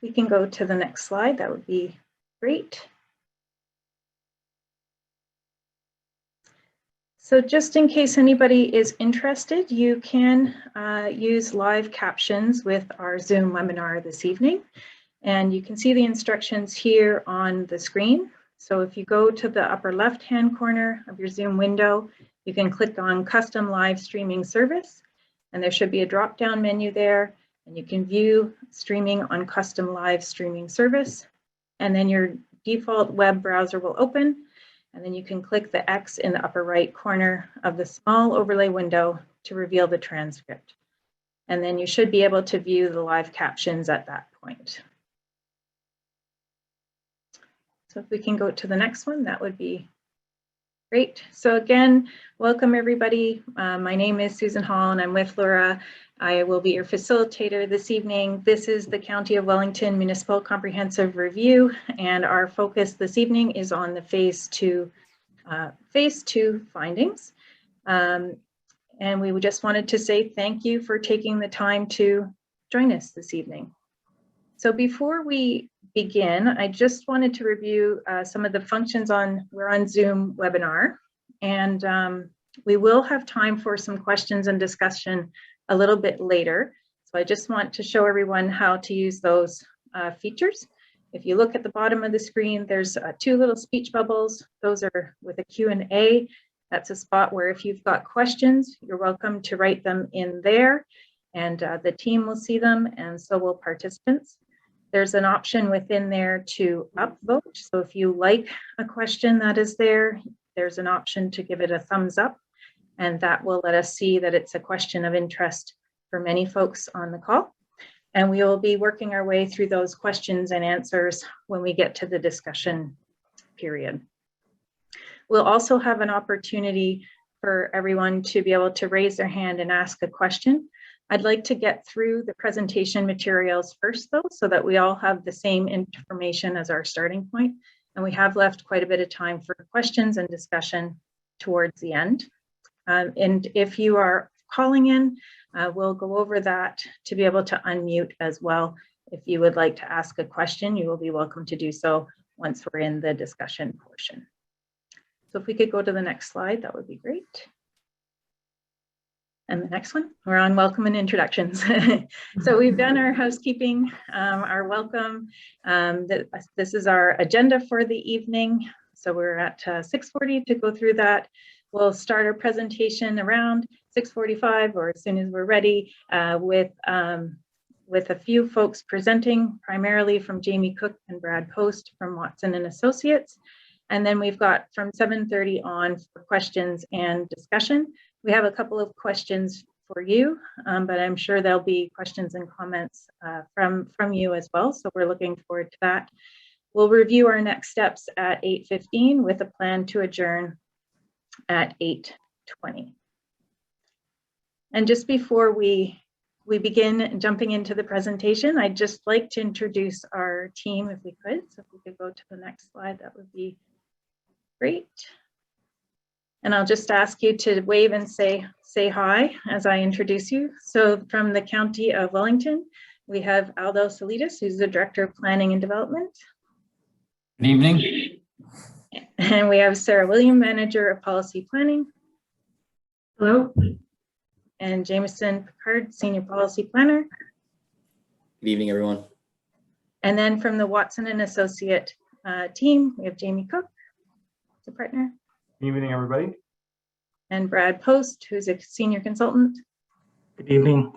we can go to the next slide, that would be great. So just in case anybody is interested, you can use live captions with our Zoom webinar this evening. And you can see the instructions here on the screen. So if you go to the upper left-hand corner of your Zoom window, you can click on Custom Live Streaming Service, and there should be a drop-down menu there, and you can view streaming on Custom Live Streaming Service, and then your default web browser will open, and then you can click the X in the upper right corner of the small overlay window to reveal the transcript. And then you should be able to view the live captions at that point. So if we can go to the next one, that would be great. So again, welcome everybody. My name is Susan Hall and I'm with Laura. I will be your facilitator this evening. This is the County of Wellington Municipal Comprehensive Review, and our focus this evening is on the phase two findings. And we just wanted to say thank you for taking the time to join us this evening. So before we begin, I just wanted to review some of the functions we're on Zoom webinar, and we will have time for some questions and discussion a little bit later. So I just want to show everyone how to use those features. If you look at the bottom of the screen, there's two little speech bubbles. Those are with a Q&A. That's a spot where if you've got questions, you're welcome to write them in there, and the team will see them, and so will participants. There's an option within there to upvote. So if you like a question that is there, there's an option to give it a thumbs up, and that will let us see that it's a question of interest for many folks on the call. And we will be working our way through those questions and answers when we get to the discussion period. We'll also have an opportunity for everyone to be able to raise their hand and ask a question. I'd like to get through the presentation materials first though, so that we all have the same information as our starting point. And we have left quite a bit of time for questions and discussion towards the end. And if you are calling in, we'll go over that to be able to unmute as well. If you would like to ask a question, you will be welcome to do so once we're in the discussion portion. So if we could go to the next slide, that would be great. And the next one, we're on welcome and introductions. So we've done our housekeeping, our welcome. This is our agenda for the evening. So we're at 6:40 to go through that. We'll start our presentation around 6:45 or as soon as we're ready with a few folks presenting, primarily from Jamie Cook and Brad Post from Watson and Associates. And then we've got from 7:30 on for questions and discussion. We have a couple of questions for you, but I'm sure there'll be questions and comments from you as well. So we're looking forward to that. We'll review our next steps at 8:15 with a plan to adjourn at 8:20. And just before we begin jumping into the presentation, I'd just like to introduce our team if we could. So if we could go to the next slide, that would be great. And I'll just ask you to wave and say hi as I introduce you. So from the County of Wellington, we have Aldo Salidas, who's the Director of Planning and Development. Good evening. And we have Sarah William, Manager of Policy Planning. Hello. And Jameson Picard, Senior Policy Planner. Good evening, everyone. And then from the Watson and Associate team, we have Jamie Cook, the partner. Good evening, everybody. And Brad Post, who's a Senior Consultant. Good evening.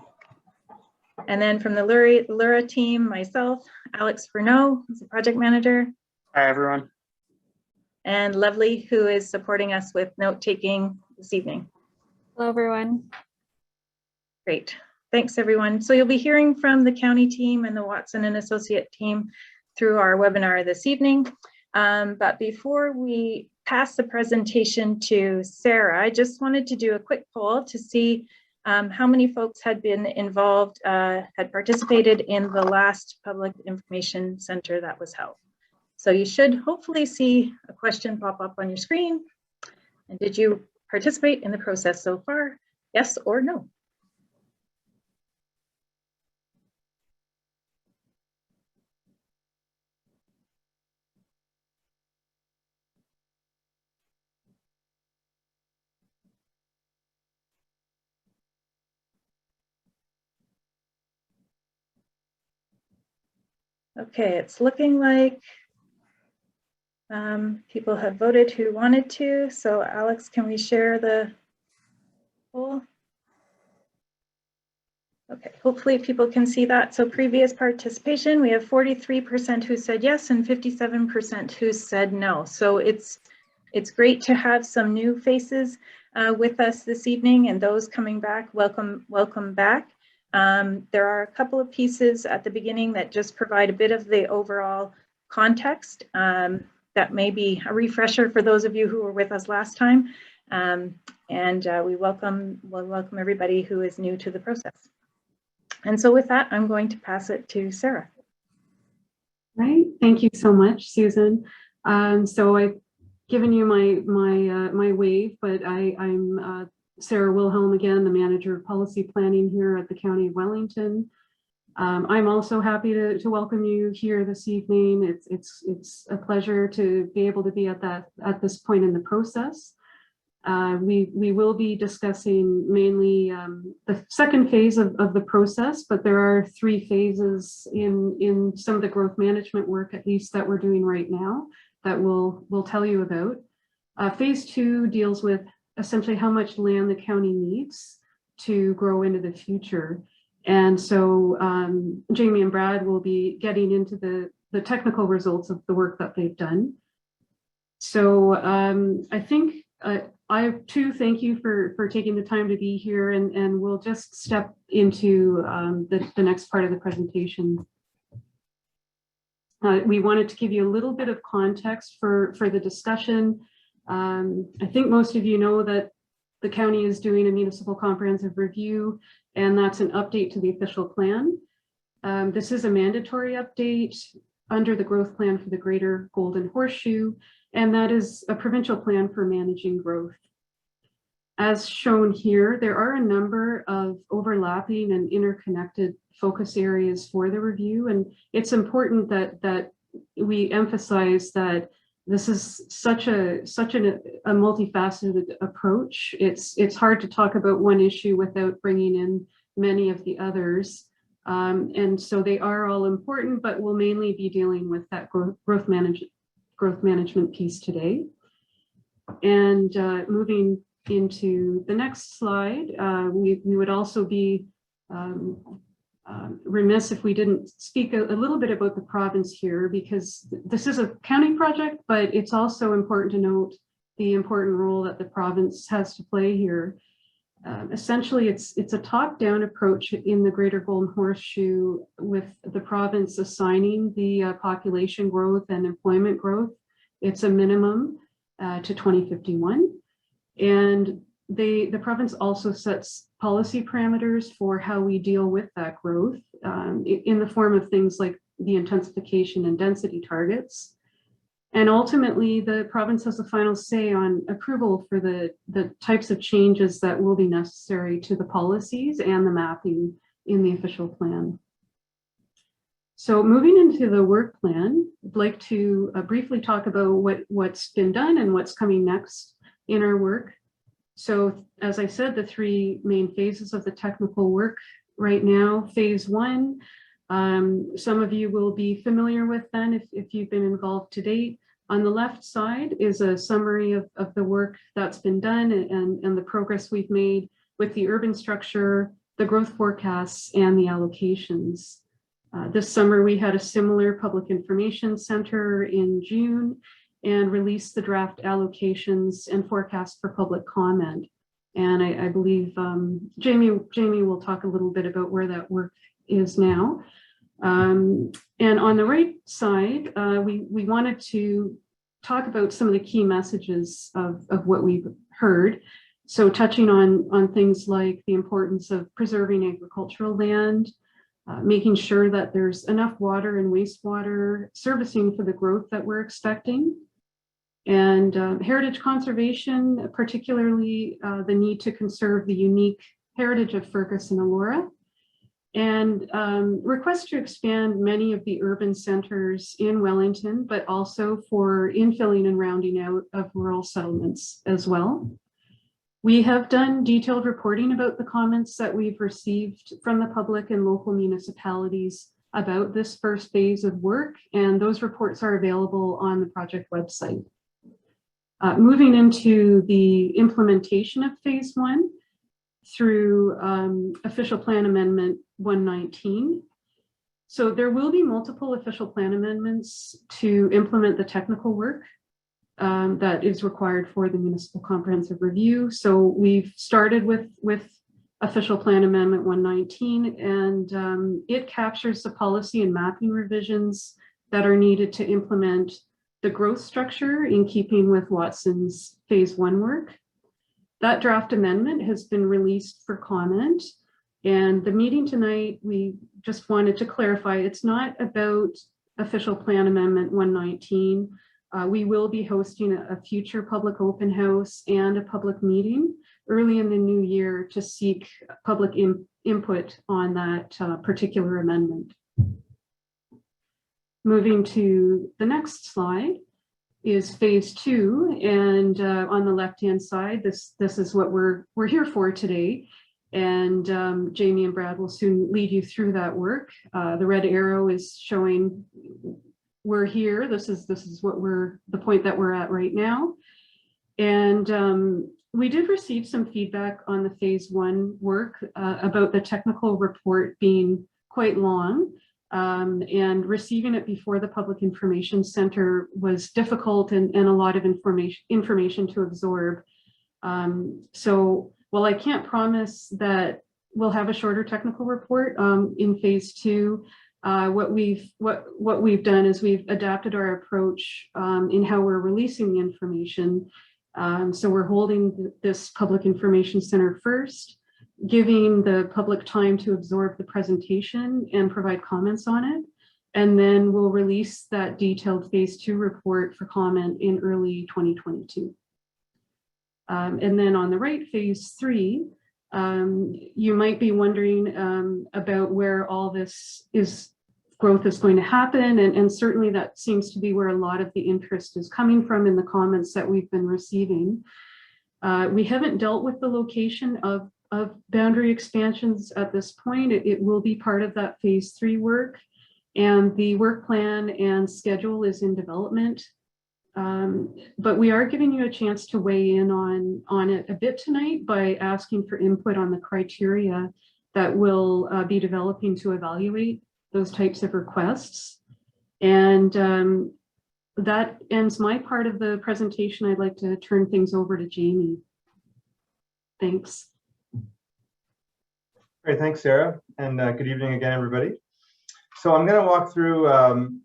And then from the Lura team, myself, Alex Furneaux, who's the Project Manager. Hi, everyone. And Lovely, who is supporting us with note-taking this evening. Hello, everyone. Great. Thanks, everyone. So you'll be hearing from the county team and the Watson and Associate team through our webinar this evening. But before we pass the presentation to Sarah, I just wanted to do a quick poll to see how many folks had been involved, had participated in the last Public Information Center that was held. So you should hopefully see a question pop up on your screen. And did you participate in the process so far? Yes or no? Okay, it's looking like people have voted who wanted to. So Alex, can we share the poll? Okay, hopefully people can see that. So previous participation, we have 43% who said yes and 57% who said no. So it's great to have some new faces with us this evening, and those coming back, welcome back. There are a couple of pieces at the beginning that just provide a bit of the overall context that may be a refresher for those of you who were with us last time. We'll welcome everybody who is new to the process. And so with that, I'm going to pass it to Sarah. Right. Thank you so much, Susan. So I've given you my wave, but I'm Sarah Wilhelm again, the manager of policy planning here at the County of Wellington. I'm also happy to welcome you here this evening. It's a pleasure to be able to be at this point in the process. We will be discussing mainly the second phase of the process, but there are 3 phases in some of the growth management work, at least that we're doing right now, that we'll tell you about. Phase 2 deals with essentially how much land the county needs to grow into the future. And so Jamie and Brad will be getting into the technical results of the work that they've done. So I think I too thank you for taking the time to be here, and we'll just step into the next part of the presentation. We wanted to give you a little bit of context for the discussion. I think most of you know that the county is doing a municipal comprehensive review, and that's an update to the official plan. This is a mandatory update under the growth plan for the Greater Golden Horseshoe, and that is a provincial plan for managing growth. As shown here, there are a number of overlapping and interconnected focus areas for the review, and it's important that we emphasize that this is such a multifaceted approach. It's hard to talk about one issue without bringing in many of the others. And so they are all important, but we'll mainly be dealing with that growth management piece today. And moving into the next slide, we would also be remiss if we didn't speak a little bit about the province here, because this is a county project, but it's also important to note the important role that the province has to play here. Essentially, it's a top-down approach in the Greater Golden Horseshoe, with the province assigning the population growth and employment growth. It's a minimum to 2051. And the province also sets policy parameters for how we deal with that growth in the form of things like the intensification and density targets. And ultimately, the province has the final say on approval for the types of changes that will be necessary to the policies and the mapping in the official plan. So moving into the work plan, I'd like to briefly talk about what's been done and what's coming next in our work. So as I said, the 3 main phases of the technical work right now. Phase 1, some of you will be familiar with then if you've been involved to date. On the left side is a summary of the work that's been done and the progress we've made with the urban structure, the growth forecasts, and the allocations. This summer, we had a similar public information center in June and released the draft allocations and forecast for public comment. And I believe Jamie will talk a little bit about where that work is now. And on the right side, we wanted to talk about some of the key messages of what we've heard. So touching on things like the importance of preserving agricultural land, making sure that there's enough water and wastewater servicing for the growth that we're expecting. And heritage conservation, particularly the need to conserve the unique heritage of Fergus and Elora. And requests to expand many of the urban centers in Wellington, but also for infilling and rounding out of rural settlements as well. We have done detailed reporting about the comments that we've received from the public and local municipalities about this first phase of work, and those reports are available on the project website. Moving into the implementation of phase 1 through official plan amendment 119. So there will be multiple official plan amendments to implement the technical work that is required for the municipal comprehensive review. So we've started with official plan amendment 119, and it captures the policy and mapping revisions that are needed to implement the growth structure in keeping with Watson's phase 1 work. That draft amendment has been released for comment, and the meeting tonight, we just wanted to clarify, it's not about official plan amendment 119. We will be hosting a future public open house and a public meeting early in the new year to seek public input on that particular amendment. Moving to the next slide is phase 2, and on the left-hand side, this is what we're here for today. And Jamie and Brad will soon lead you through that work. The red arrow is showing we're here. This is what the point that we're at right now. And we did receive some feedback on the phase 1 work about the technical report being quite long. And receiving it before the Public Information Center was difficult and a lot of information to absorb. So while I can't promise that we'll have a shorter technical report in phase 2, what we've done is we've adapted our approach in how we're releasing the information. So we're holding this Public Information Center first, giving the public time to absorb the presentation and provide comments on it. And then we'll release that detailed phase 2 report for comment in early 2022. And then on the right, phase 3, you might be wondering about where all this growth is going to happen. And certainly that seems to be where a lot of the interest is coming from in the comments that we've been receiving. We haven't dealt with the location of boundary expansions at this point. It will be part of that phase 3 work, and the work plan and schedule is in development. But we are giving you a chance to weigh in on it a bit tonight by asking for input on the criteria that we'll be developing to evaluate those types of requests. And that ends my part of the presentation. I'd like to turn things over to Jamie. Thanks. Great, thanks, Sarah, and good evening again, everybody. So I'm going to walk through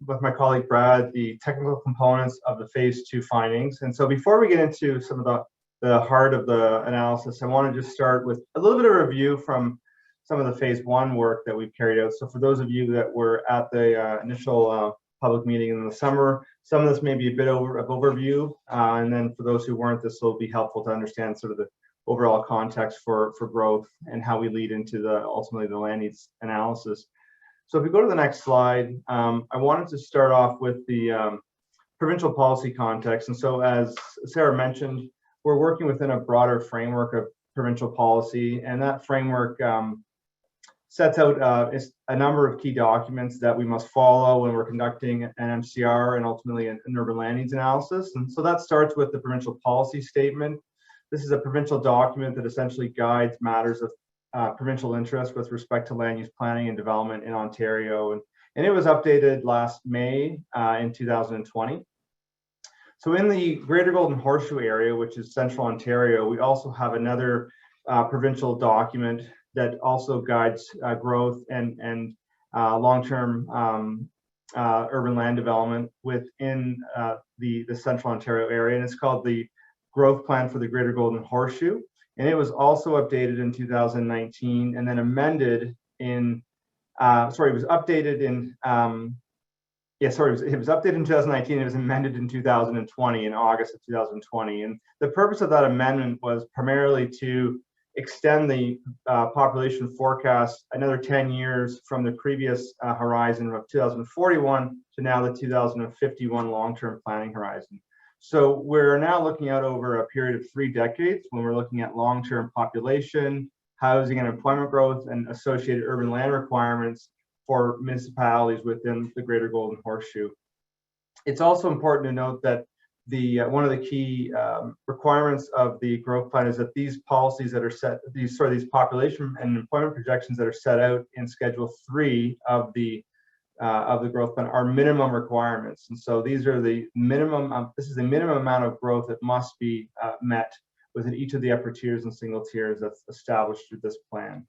with my colleague Brad the technical components of the phase 2 findings. And so before we get into some of the heart of the analysis, I want to just start with a little bit of review from some of the phase 1 work that we've carried out. So for those of you that were at the initial public meeting in the summer, some of this may be a bit of overview, and then for those who weren't, this will be helpful to understand sort of the overall context for growth and how we lead into ultimately the land needs analysis. So if we go to the next slide, I wanted to start off with the provincial policy context. And so as Sarah mentioned, we're working within a broader framework of provincial policy, and that framework sets out a number of key documents that we must follow when we're conducting an MCR and ultimately an urban land needs analysis. And so that starts with the provincial policy statement. This is a provincial document that essentially guides matters of provincial interest with respect to land use planning and development in Ontario. And it was updated last May in 2020. So in the Greater Golden Horseshoe area, which is central Ontario, we also have another provincial document that also guides growth and long-term urban land development within the central Ontario area. And it's called the Growth Plan for the Greater Golden Horseshoe. And it was also updated in 2019 and then amended in, it was updated in, it was updated in 2019, it was amended in 2020, in August of 2020. And the purpose of that amendment was primarily to extend the population forecast another 10 years from the previous horizon of 2041 to now the 2051 long-term planning horizon. So we're now looking out over a period of 3 decades when we're looking at long-term population, housing and employment growth, and associated urban land requirements for municipalities within the Greater Golden Horseshoe. It's also important to note that one of the key requirements of the growth plan is that these policies that are set, these population and employment projections that are set out in Schedule 3 of the growth plan are minimum requirements. And so these are the minimum, this is the minimum amount of growth that must be met within each of the upper tiers and single tiers that's established through this plan.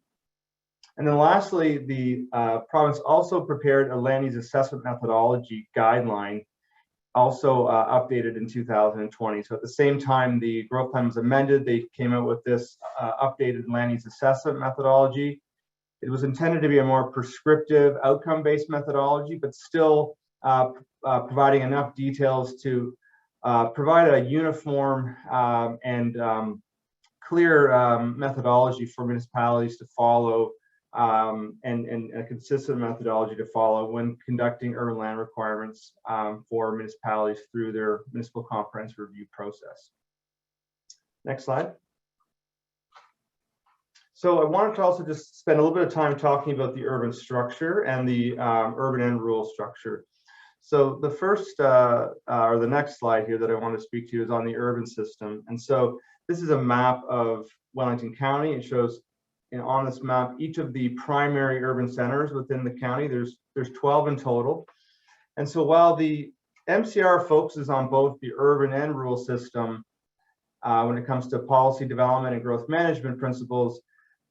And then lastly, the province also prepared a land use assessment methodology guideline, also updated in 2020. So at the same time the growth plan was amended, they came out with this updated land use assessment methodology. It was intended to be a more prescriptive outcome-based methodology, but still providing enough details to provide a uniform and clear methodology for municipalities to follow, and a consistent methodology to follow when conducting urban land requirements for municipalities through their municipal comprehensive review process. Next slide. So I wanted to also just spend a little bit of time talking about the urban structure and the urban and rural structure. So the first or the next slide here that I want to speak to is on the urban system. And so this is a map of Wellington County. It shows on this map each of the primary urban centers within the county. There's 12 in total. And so while the MCR focuses on both the urban and rural system when it comes to policy development and growth management principles,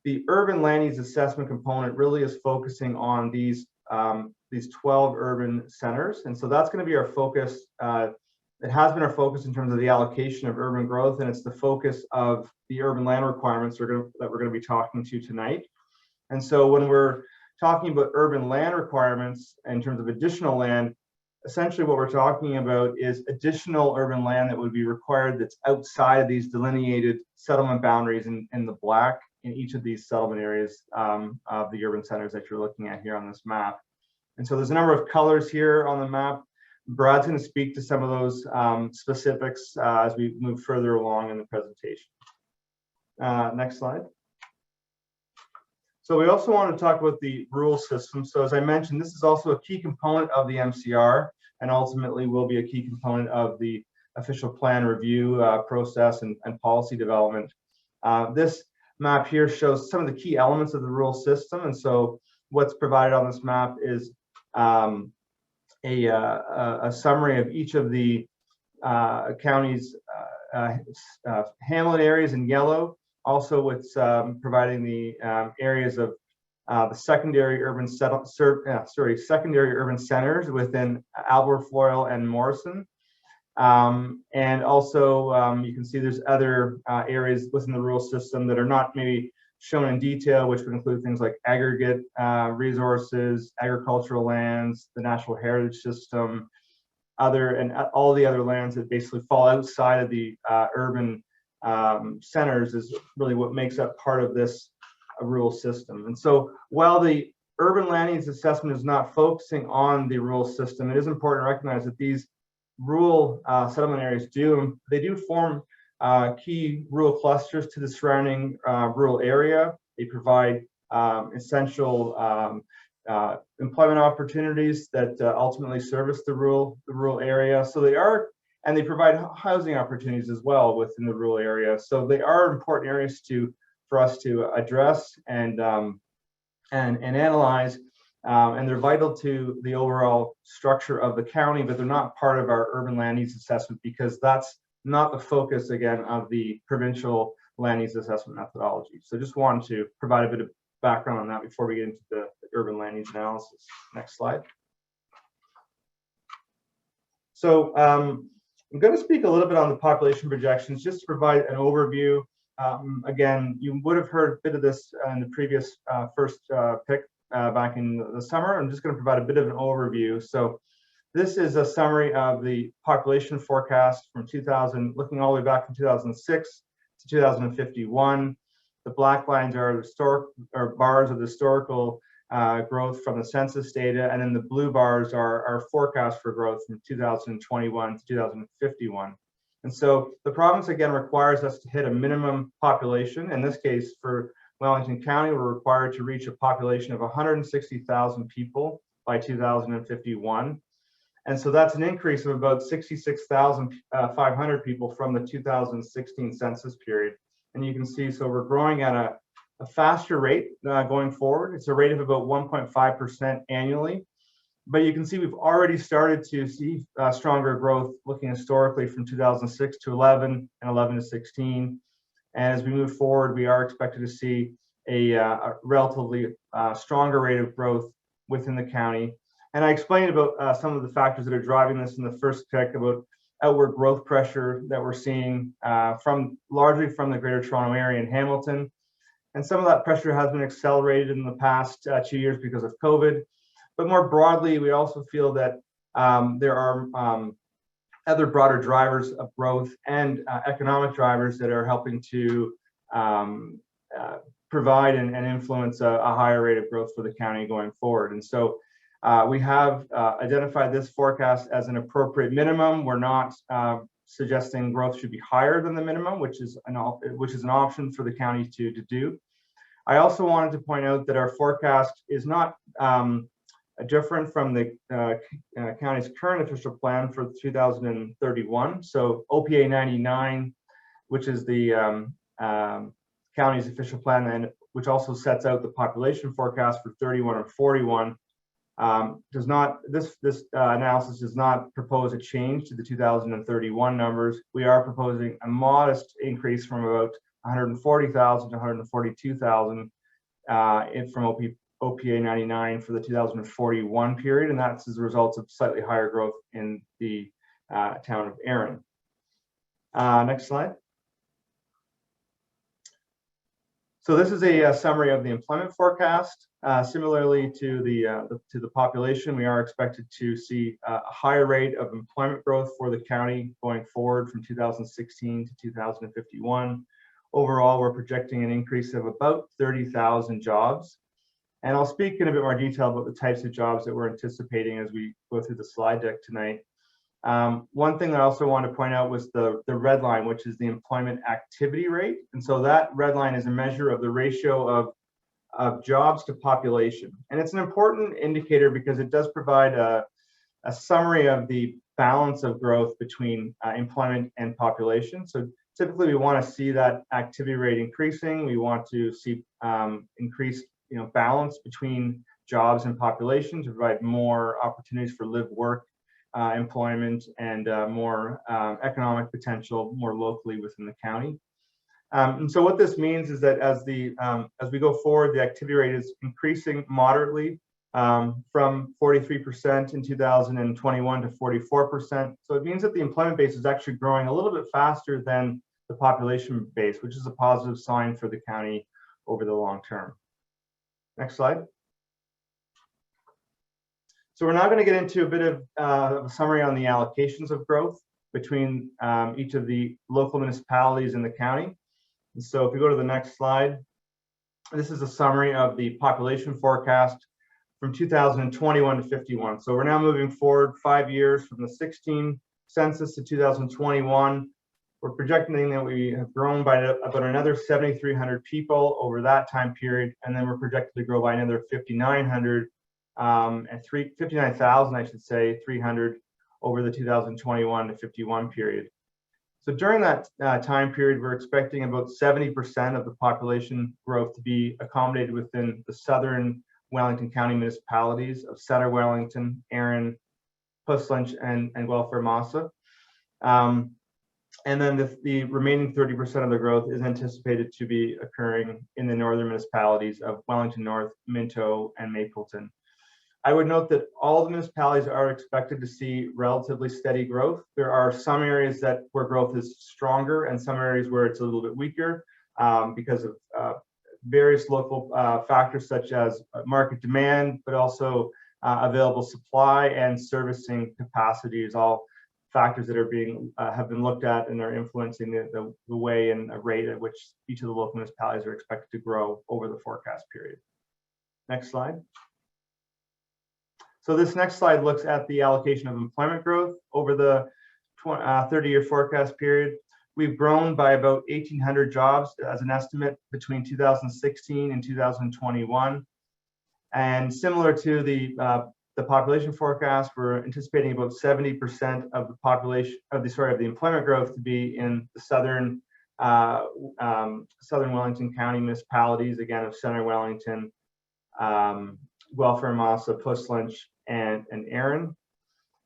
the urban land use assessment component really is focusing on these 12 urban centers. And so that's going to be our focus. It has been our focus in terms of the allocation of urban growth, and it's the focus of the urban land requirements that we're going to be talking to tonight. And so when we're talking about urban land requirements in terms of additional land, essentially what we're talking about is additional urban land that would be required that's outside of these delineated settlement boundaries in the black in each of these settlement areas of the urban centers that you're looking at here on this map. And so there's a number of colors here on the map. Brad's going to speak to some of those specifics as we move further along in the presentation. Next slide. So we also want to talk about the rural system. So as I mentioned, this is also a key component of the MCR and ultimately will be a key component of the official plan review process and policy development. This map here shows some of the key elements of the rural system. And so what's provided on this map is a summary of each of the county's hamlet areas in yellow. Also, it's providing the areas of the secondary urban secondary urban centers within Alberfoyle and Morrison. And also, you can see there's other areas within the rural system that are not maybe shown in detail, which would include things like aggregate resources, agricultural lands, the natural heritage system, and all the other lands that basically fall outside of the urban centers is really what makes up part of this rural system. And so while the urban land use assessment is not focusing on the rural system, it is important to recognize that these rural settlement areas do form key rural clusters to the surrounding rural area. They provide essential employment opportunities that ultimately service the rural area. So they provide housing opportunities as well within the rural area. So they are important areas for us to address and analyze. And they're vital to the overall structure of the county, but they're not part of our urban land use assessment because that's not the focus, again, of the provincial land use assessment methodology. So just wanted to provide a bit of background on that before we get into the urban land use analysis. Next slide. So I'm going to speak a little bit on the population projections just to provide an overview. Again, you would have heard a bit of this in the previous first pick back in the summer. I'm just going to provide a bit of an overview. So this is a summary of the population forecast from 2000, looking all the way back from 2006 to 2051. The black lines are bars of the historical growth from the census data, and then the blue bars are our forecast for growth from 2021 to 2051. And so the province again requires us to hit a minimum population, in this case for Wellington County, we're required to reach a population of 160,000 people by 2051. And so that's an increase of about 66,500 people from the 2016 census period. And you can see, so we're growing at a faster rate going forward. It's a rate of about 1.5% annually. But you can see we've already started to see stronger growth looking historically from 2006 to 11 and 11 to 16. And as we move forward, we are expected to see a relatively stronger rate of growth within the county. And I explained about some of the factors that are driving this in the first check about outward growth pressure that we're seeing largely from the Greater Toronto Area and Hamilton. And some of that pressure has been accelerated in the past 2 years because of COVID. But more broadly, we also feel that there are other broader drivers of growth and economic drivers that are helping to provide and influence a higher rate of growth for the county going forward. And so we have identified this forecast as an appropriate minimum. We're not suggesting growth should be higher than the minimum, which is an option for the county to do. I also wanted to point out that our forecast is not different from the county's current official plan for 2031. So OPA 99, which is the county's official plan, and which also sets out the population forecast for 31 and 41, does not. This analysis does not propose a change to the 2031 numbers. We are proposing a modest increase from about 140,000 to 142,000 from OPA 99 for the 2041 period, and that's as a result of slightly higher growth in the town of Erin. Next slide. So this is a summary of the employment forecast. Similarly to the population, we are expected to see a higher rate of employment growth for the county going forward from 2016 to 2051. Overall, we're projecting an increase of about 30,000 jobs. And I'll speak in a bit more detail about the types of jobs that we're anticipating as we go through the slide deck tonight. One thing I also want to point out was the red line, which is the employment activity rate. And so that red line is a measure of the ratio of jobs to population. And it's an important indicator because it does provide a summary of the balance of growth between employment and population. So typically we want to see that activity rate increasing. We want to see increased balance between jobs and population to provide more opportunities for live, work, employment, and more economic potential more locally within the county. And so what this means is that as we go forward, the activity rate is increasing moderately from 43% in 2021 to 44%. So it means that the employment base is actually growing a little bit faster than the population base, which is a positive sign for the county over the long term. Next slide. So we're now going to get into a bit of a summary on the allocations of growth between each of the local municipalities in the county. And so if we go to the next slide, this is a summary of the population forecast from 2021 to 51. So we're now moving forward 5 years from the 16 census to 2021. We're projecting that we have grown by about another 7,300 people over that time period, and then we're projected to grow by another 5,900 and 59,000, I should say, 300 over the 2021 to 51 period. So during that time period, we're expecting about 70% of the population growth to be accommodated within the southern Wellington County municipalities of Centre Wellington, Erin, Puss Lynch, and Guelph Massa. And then the remaining 30% of the growth is anticipated to be occurring in the northern municipalities of Wellington North, Minto, and Mapleton. I would note that all the municipalities are expected to see relatively steady growth. There are some areas where growth is stronger and some areas where it's a little bit weaker because of various local factors such as market demand, but also available supply and servicing capacity is all factors that are have been looked at and are influencing the way and the rate at which each of the local municipalities are expected to grow over the forecast period. Next slide. So this next slide looks at the allocation of employment growth over the 30-year forecast period. we've grown by about 1,800 jobs as an estimate between 2016 and 2021. And similar to the population forecast, we're anticipating about 70% of the population of the employment growth to be in the southern Wellington County municipalities, again of Center Wellington, Welfare, Massa, Puslinch, and Erin.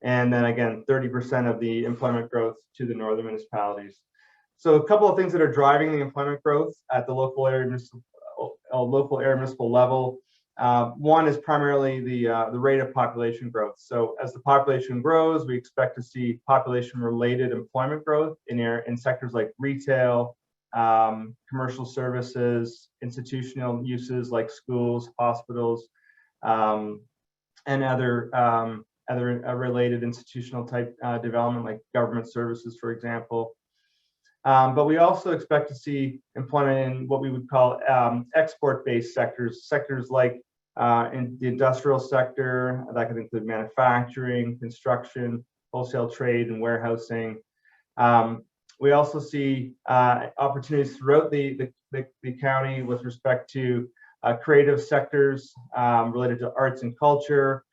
And then again, 30% of the employment growth to the northern municipalities. So a couple of things that are driving the employment growth at the local area municipal level. One is primarily the rate of population growth. So as the population grows, we expect to see population-related employment growth in sectors like retail, commercial services, institutional uses like schools, hospitals, and other related institutional type development like government services, for example. But we also expect to see employment in what we would call export-based sectors like in the industrial sector, that could include manufacturing, construction, wholesale trade, and warehousing. We also see opportunities throughout the county with respect to creative sectors related to arts and culture.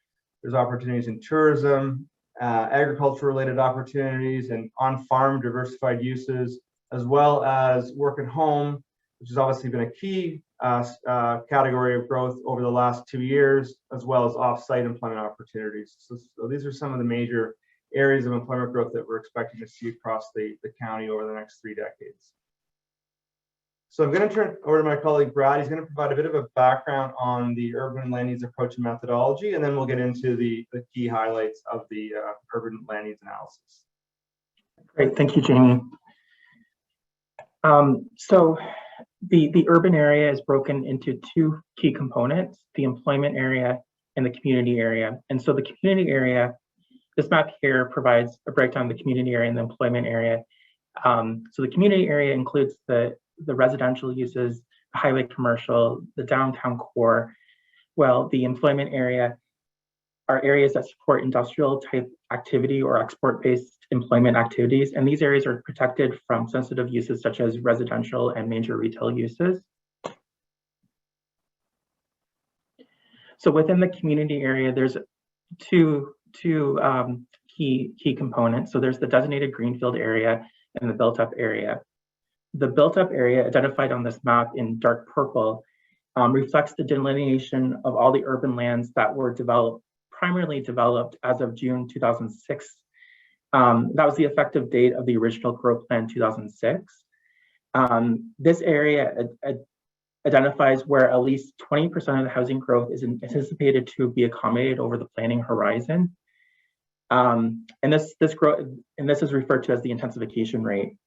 There's opportunities in tourism, agriculture-related opportunities, and on-farm diversified uses, as well as work at home, which has obviously been a key category of growth over the last 2 years, as well as off-site employment opportunities. So these are some of the major areas of employment growth that we're expecting to see across the county over the next 3 decades. So I'm going to turn over to my colleague Brad. He's going to provide a bit of a background on the urban land needs approach and methodology, and then we'll get into the key highlights of the urban land needs analysis. Great, thank you, Jamie. So the urban area is broken into 2 key components, the employment area and the community area. And so the community area, this map here provides a breakdown of the community area and the employment area. So the community area includes the residential uses, the highway commercial, the downtown core. Well, the employment area are areas that support industrial type activity or export-based employment activities. And these areas are protected from sensitive uses such as residential and major retail uses. So within the community area, there's two key components. So there's the designated greenfield area and the built-up area. The built-up area identified on this map in dark purple reflects the delineation of all the urban lands that were primarily developed as of June 2006. That was the effective date of the original Growth Plan 2006. This area identifies where at least 20% of the housing growth is anticipated to be accommodated over the planning horizon. And this is referred to as the intensification rate.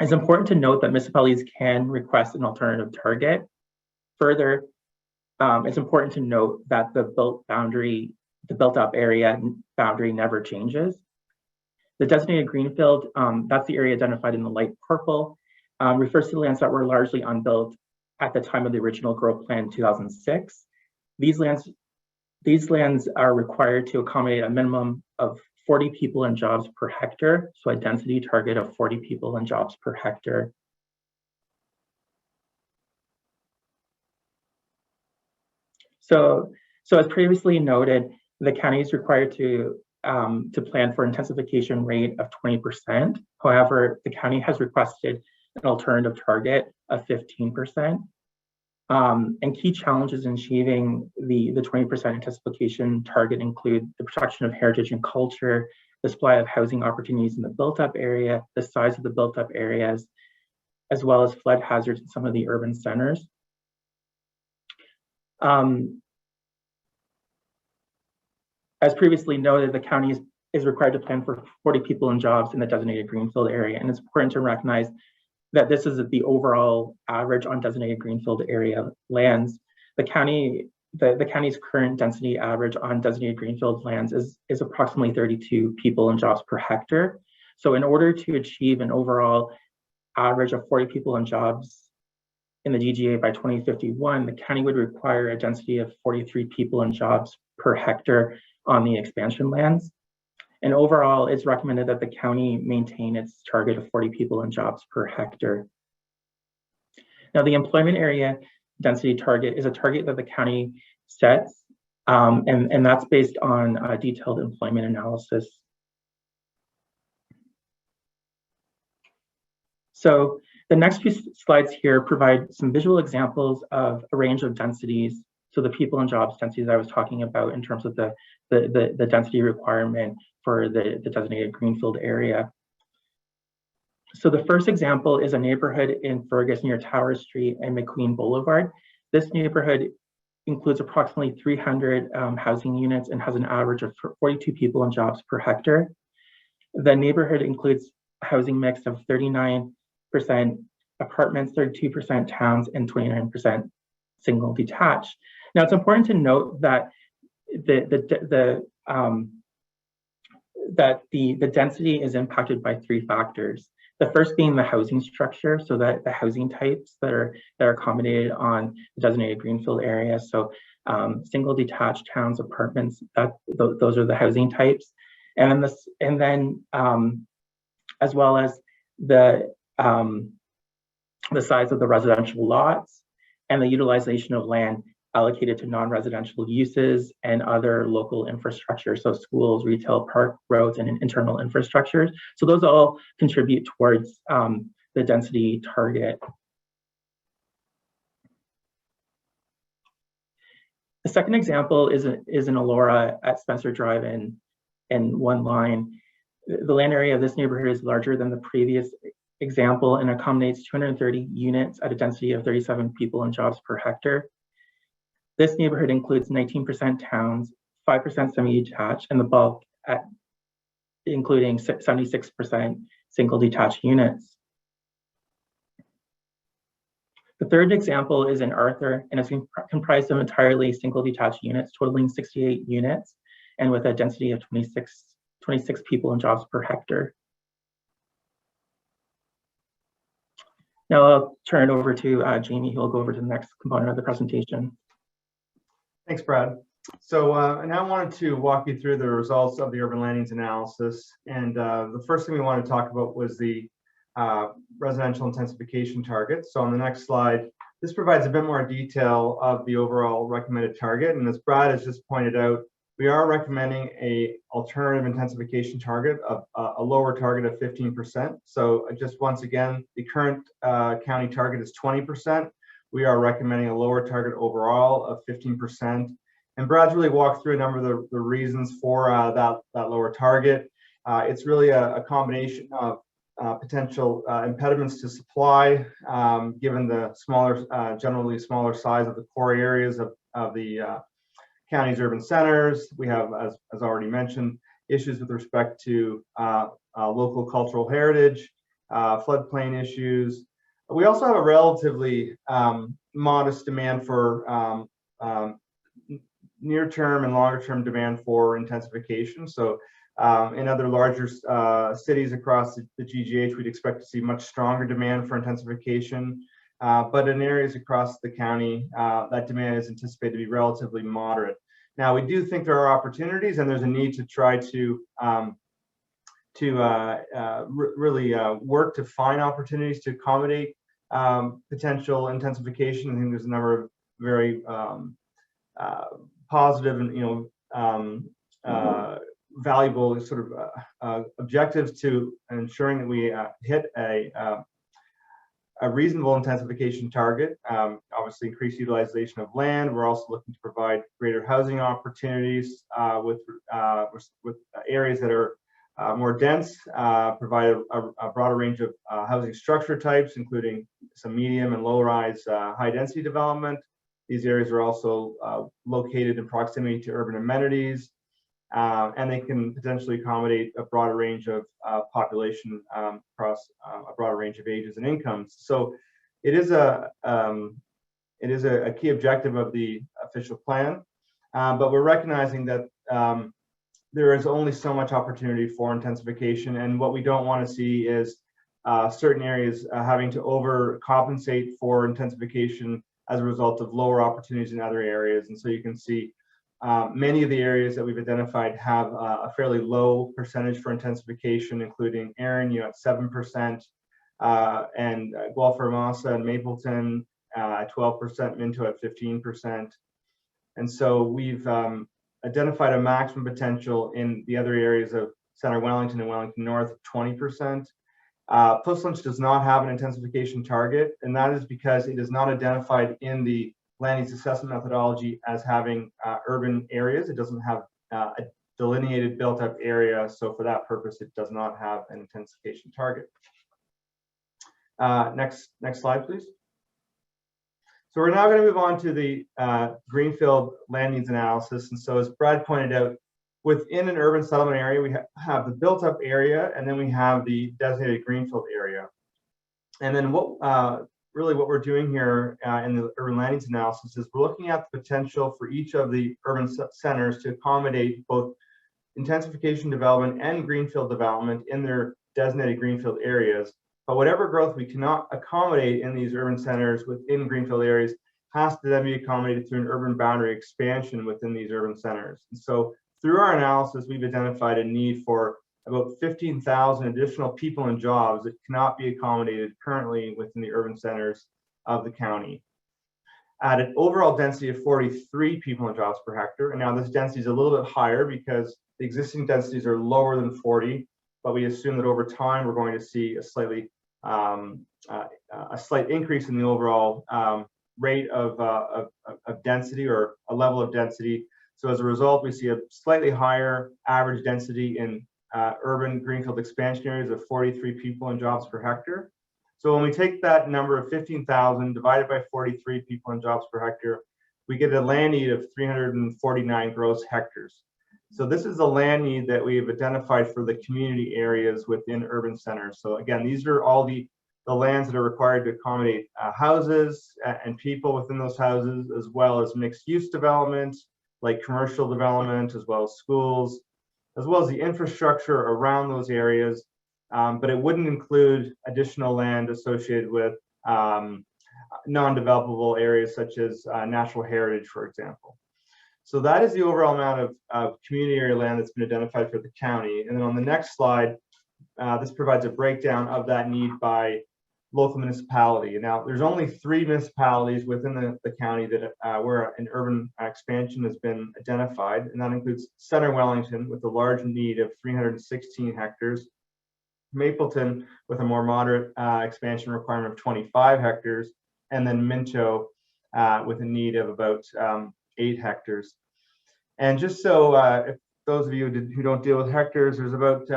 It's important to note that municipalities can request an alternative target. Further, it's important to note that the built-up area boundary never changes. The designated greenfield, that's the area identified in the light purple, refers to the lands that were largely unbuilt at the time of the original Growth Plan 2006. These lands are required to accommodate a minimum of 40 people and jobs per hectare, so a density target of 40 people and jobs per hectare. So as previously noted, the county is required to plan for intensification rate of 20%. However, the county has requested an alternative target of 15%. And key challenges in achieving the 20% intensification target include the protection of heritage and culture, the supply of housing opportunities in the built-up area, the size of the built-up areas, as well as flood hazards in some of the urban centers. As previously noted, the county is required to plan for 40 people and jobs in the designated greenfield area, and it's important to recognize that this is the overall average on designated greenfield area lands. The county's current density average on designated greenfield lands is approximately 32 people and jobs per hectare. So in order to achieve an overall average of 40 people and jobs in the D.G.A by 2051, the county would require a density of 43 people and jobs per hectare on the expansion lands. And overall, it's recommended that the county maintain its target of 40 people and jobs per hectare. Now, the employment area density target is a target that the county sets, and that's based on detailed employment analysis. So the next few slides here provide some visual examples of a range of densities. So the people and jobs densities I was talking about in terms of the density requirement for the designated greenfield area. So the first example is a neighborhood in Fergus near Tower Street and McQueen Boulevard. This neighborhood includes approximately 300 housing units and has an average of 42 people and jobs per hectare. The neighborhood includes a housing mix of 39% apartments, 32% towns, and 29% single detached. Now, it's important to note that the density is impacted by three factors. The first being the housing structure, so that the housing types that are accommodated on the designated greenfield area. So single detached towns, apartments, those are the housing types, and then as well as the size of the residential lots and the utilization of land allocated to non-residential uses and other local infrastructure, so schools, retail, park, roads, and internal infrastructures. So those all contribute towards the density target. The second example is in Elora at Spencer Drive in one line. The land area of this neighborhood is larger than the previous example and accommodates 230 units at a density of 37 people and jobs per hectare. This neighborhood includes 19% towns, 5% semi-detached, and the bulk including 76% single detached units. The third example is in Arthur, and it's comprised of entirely single detached units, totaling 68 units, and with a density of 26 people and jobs per hectare. Now I'll turn it over to Jamie, who will go over to the next component of the presentation. Thanks, Brad. So now I wanted to walk you through the results of the urban landings analysis. And the first thing we want to talk about was the residential intensification target. So on the next slide, this provides a bit more detail of the overall recommended target. And as Brad has just pointed out, we are recommending an alternative intensification target of a lower target of 15%. So just once again, the current county target is 20%. We are recommending a lower target overall of 15%. And Brad's really walked through a number of the reasons for that lower target. It's really a combination of potential impediments to supply, given the smaller, generally smaller size of the core areas of the county's urban centers. We have, as already mentioned, issues with respect to local cultural heritage, floodplain issues. We also have a relatively modest demand for near-term and longer-term demand for intensification. So in other larger cities across the GGH, we'd expect to see much stronger demand for intensification. But in areas across the county, that demand is anticipated to be relatively moderate. Now, we do think there are opportunities, and there's a need to try to really work to find opportunities to accommodate potential intensification. I think there's a number of very positive and valuable sort of objectives to ensuring that we hit a reasonable intensification target. Obviously, increased utilization of land. We're also looking to provide greater housing opportunities with areas that are more dense, provide a broader range of housing structure types, including some medium and low-rise high-density development. These areas are also located in proximity to urban amenities, and they can potentially accommodate a broader range of population across a broader range of ages and incomes. So it is a key objective of the official plan, but we're recognizing that there is only so much opportunity for intensification, and what we don't want to see is certain areas having to overcompensate for intensification as a result of lower opportunities in other areas. And so you can see many of the areas that we've identified have a fairly low percentage for intensification, including Erin, at 7%, and Guelph Hermosa and Mapleton at 12%, Minto at 15%. And so we've identified a maximum potential in the other areas of Center Wellington and Wellington North of 20%. Puslinch does not have an intensification target, and that is because it is not identified in the land use assessment methodology as having urban areas. It doesn't have a delineated built up area, so for that purpose it does not have an intensification target. Next slide, please. So we're now going to move on to the greenfield land needs analysis. And so as Brad pointed out, within an urban settlement area, we have the built up area, and then we have the designated greenfield area. And then what we're doing here in the urban land needs analysis is we're looking at the potential for each of the urban centers to accommodate both intensification development and greenfield development in their designated greenfield areas. But whatever growth we cannot accommodate in these urban centers within greenfield areas has to then be accommodated through an urban boundary expansion within these urban centers. And so through our analysis, we've identified a need for about 15,000 additional people and jobs that cannot be accommodated currently within the urban centers of the county. At an overall density of 43 people and jobs per hectare, and now this density is a little bit higher because the existing densities are lower than 40, but we assume that over time we're going to see a slight increase in the overall rate of density, or a level of density. So as a result, we see a slightly higher average density in urban greenfield expansion areas of 43 people and jobs per hectare. So when we take that number of 15,000 divided by 43 people and jobs per hectare, we get a land need of 349 gross hectares. So this is the land need that we've identified for the community areas within urban centers. So again, these are all the lands that are required to accommodate houses and people within those houses, as well as mixed use development, like commercial development, as well as schools, as well as the infrastructure around those areas. But it wouldn't include additional land associated with non-developable areas such as natural heritage, for example. So that is the overall amount of community area land that's been identified for the county. And then on the next slide, this provides a breakdown of that need by local municipality. Now, there's only 3 municipalities within the county that where an urban expansion has been identified, and that includes Center Wellington with a large need of 316 hectares, Mapleton with a more moderate expansion requirement of 25 hectares, and then Minto with a need of about 8 hectares. And just so if those of you who don't deal with hectares, there's about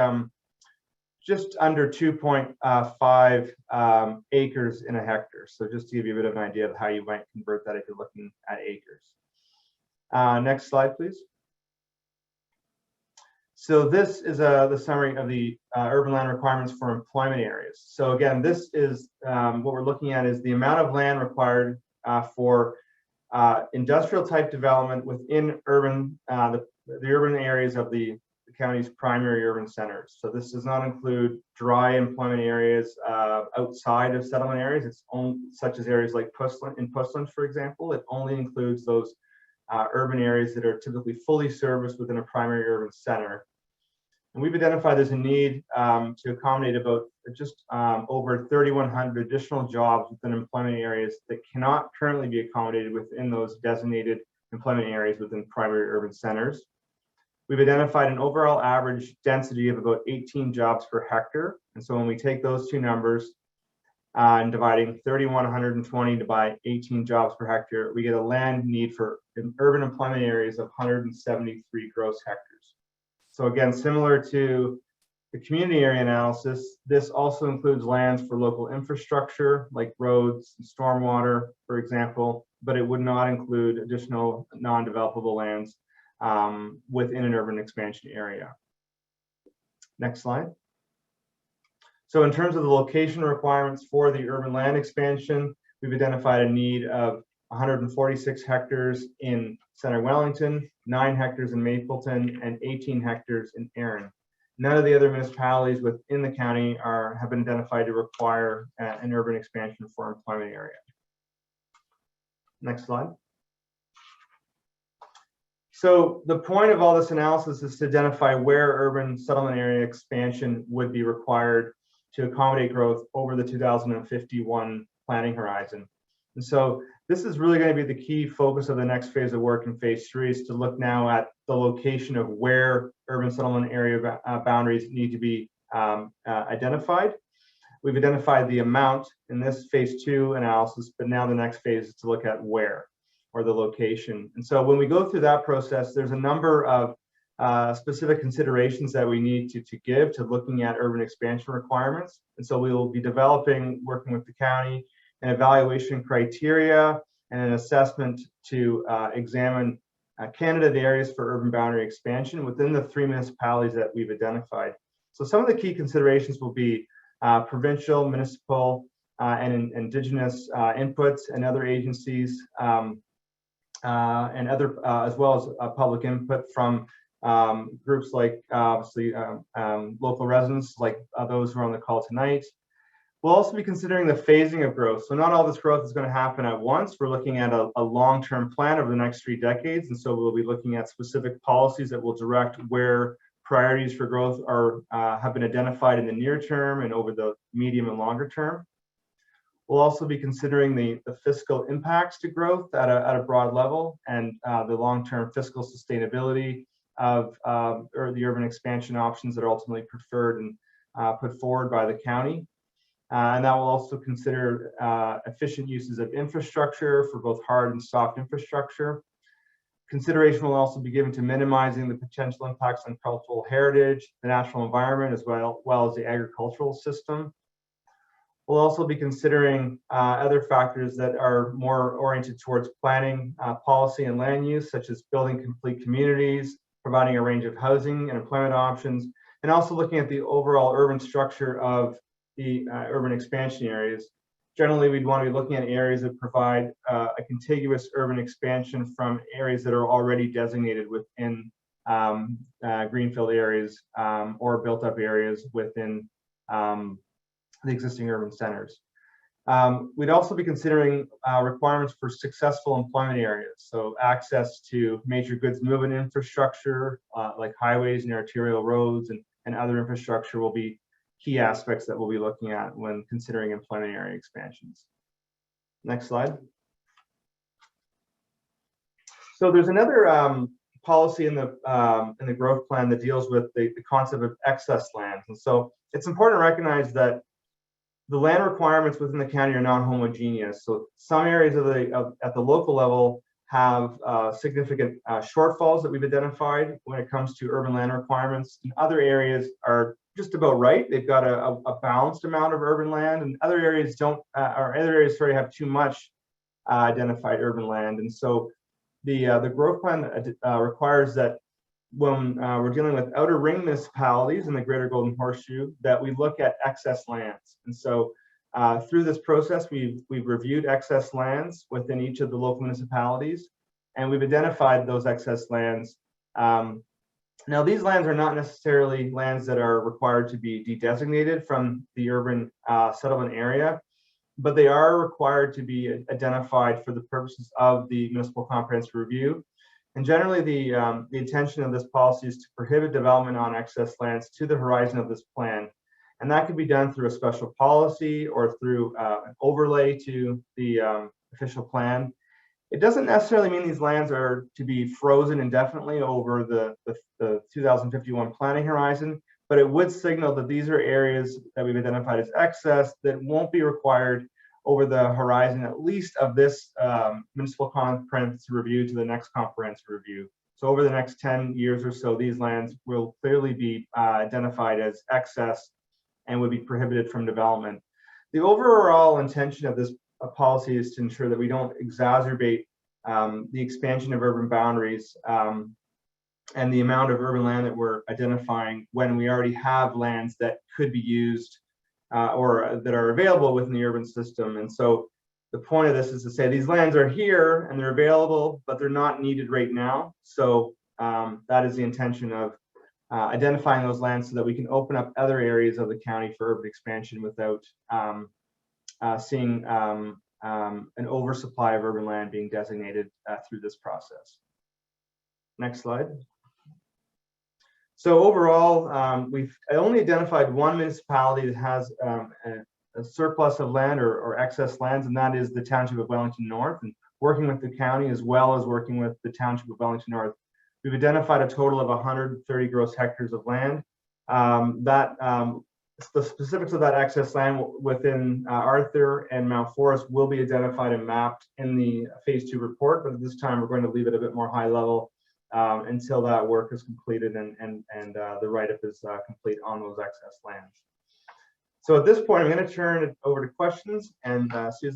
just under 2.5 acres in a hectare. So just to give you a bit of an idea of how you might convert that if you're looking at acres. Next slide, please. So this is the summary of the urban land requirements for employment areas. So again, this is what we're looking at is the amount of land required for industrial type development within urban the urban areas of the county's primary urban centers. So this does not include dry employment areas outside of settlement areas. It's only such as areas like Puslinch, for example. It only includes those urban areas that are typically fully serviced within a primary urban center. And we've identified there's a need to accommodate about just over 3,100 additional jobs within employment areas that cannot currently be accommodated within those designated employment areas within primary urban centers. We've identified an overall average density of about 18 jobs per hectare. And so when we take those two numbers and dividing 3,120 by 18 jobs per hectare, we get a land need for urban employment areas of 173 gross hectares. So again, similar to the community area analysis, this also includes lands for local infrastructure like roads and stormwater, for example, but it would not include additional non-developable lands within an urban expansion area. Next slide. So in terms of the location requirements for the urban land expansion, we've identified a need of 146 hectares in Center Wellington, 9 hectares in Mapleton, and 18 hectares in Erin. None of the other municipalities within the county have been identified to require an urban expansion for employment area. Next slide. So the point of all this analysis is to identify where urban settlement area expansion would be required to accommodate growth over the 2051 planning horizon. And so this is really going to be the key focus of the next phase of work in phase 3, is to look now at the location of where urban settlement area boundaries need to be identified. We've identified the amount in this phase 2 analysis, but now the next phase is to look at where, or the location. And so when we go through that process, there's a number of specific considerations that we need to give to looking at urban expansion requirements. And so we will be developing, working with the county, an evaluation criteria and an assessment to examine candidate areas for urban boundary expansion within the 3 municipalities that we've identified. So some of the key considerations will be provincial, municipal, and Indigenous inputs and other agencies, and other, as well as public input from groups like obviously local residents, like those who are on the call tonight. We'll also be considering the phasing of growth. So not all this growth is going to happen at once. We're looking at a long-term plan over the next 3 decades. And so we'll be looking at specific policies that will direct where priorities for growth are have been identified in the near term and over the medium and longer term. We'll also be considering the fiscal impacts to growth at a broad level, and the long-term fiscal sustainability of or the urban expansion options that are ultimately preferred and put forward by the county. And that will also consider efficient uses of infrastructure for both hard and soft infrastructure. Consideration will also be given to minimizing the potential impacts on cultural heritage, the natural environment, as well as the agricultural system. We'll also be considering other factors that are more oriented towards planning, policy, and land use, such as building complete communities, providing a range of housing and employment options, and also looking at the overall urban structure of the urban expansion areas. Generally, we'd want to be looking at areas that provide a contiguous urban expansion from areas that are already designated within greenfield areas or built-up areas within the existing urban centers. We'd also be considering requirements for successful employment areas. So access to major goods movement infrastructure, like highways and arterial roads and other infrastructure will be key aspects that we'll be looking at when considering employment area expansions. Next slide. So there's another policy in the growth plan that deals with the concept of excess lands. And so it's important to recognize that the land requirements within the county are not homogeneous. So some areas at the local level have significant shortfalls that we've identified when it comes to urban land requirements. And other areas are just about right. They've got a balanced amount of urban land, and other areas don't, or other areas sorry, have too much identified urban land. And so the growth plan requires that when we're dealing with outer ring municipalities in the Greater Golden Horseshoe, that we look at excess lands. And so through this process, we've reviewed excess lands within each of the local municipalities, and we've identified those excess lands. Now, these lands are not necessarily lands that are required to be de-designated from the urban settlement area, but they are required to be identified for the purposes of the municipal comprehensive review. And generally, the intention of this policy is to prohibit development on excess lands to the horizon of this plan. And that can be done through a special policy or through an overlay to the official plan. It doesn't necessarily mean these lands are to be frozen indefinitely over the 2051 planning horizon, but it would signal that these are areas that we've identified as excess that won't be required over the horizon, at least of this municipal comprehensive review to the next comprehensive review. So over the next 10 years or so, these lands will clearly be identified as excess and would be prohibited from development. The overall intention of this policy is to ensure that we don't exacerbate the expansion of urban boundaries and the amount of urban land that we're identifying when we already have lands that could be used or that are available within the urban system. And so the point of this is to say these lands are here and they're available, but they're not needed right now. So that is the intention of identifying those lands so that we can open up other areas of the county for urban expansion without seeing an oversupply of urban land being designated through this process. Next slide. So overall, we've only identified one municipality that has a surplus of land or excess lands, and that is the Township of Wellington North. And working with the county as well as working with the Township of Wellington North, we've identified a total of 130 gross hectares of land. The specifics of that excess land within Arthur and Mount Forest will be identified and mapped in the phase 2 report, but at this time we're going to leave it a bit more high level until that work is completed and the write-up is complete on those excess lands. So at this point, I'm going to turn it over to questions, and Susan